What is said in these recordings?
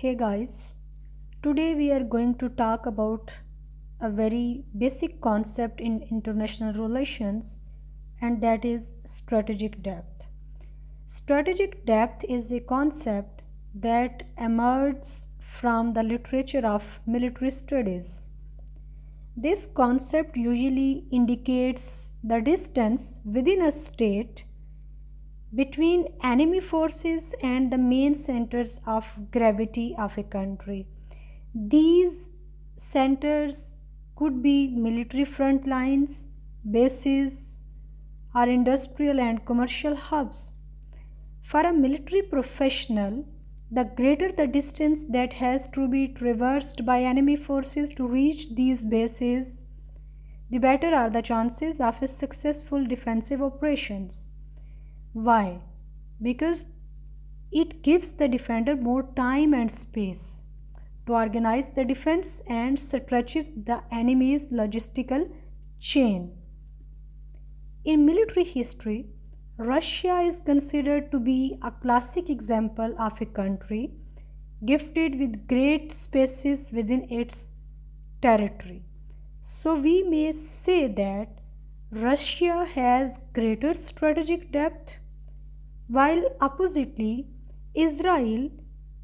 Hey guys, today we are going to talk about a very basic concept in international relations, and that is strategic depth. Strategic depth is a concept that emerges from the literature of military studies. This concept usually indicates the distance within a state between enemy forces and the main centers of gravity of a country. These centers could be military front lines, bases, or industrial and commercial hubs. For a military professional, the greater the distance that has to be traversed by enemy forces to reach these bases, the better are the chances of a successful defensive operations. Why? Because it gives the defender more time and space to organize the defense and stretches the enemy's logistical chain. In military history, Russia is considered to be a classic example of a country gifted with great spaces within its territory. So we may say that Russia has greater strategic depth, while oppositely, Israel,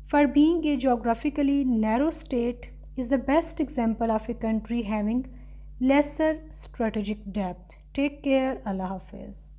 for being a geographically narrow state, is the best example of a country having lesser strategic depth. Take care. Allah Hafiz.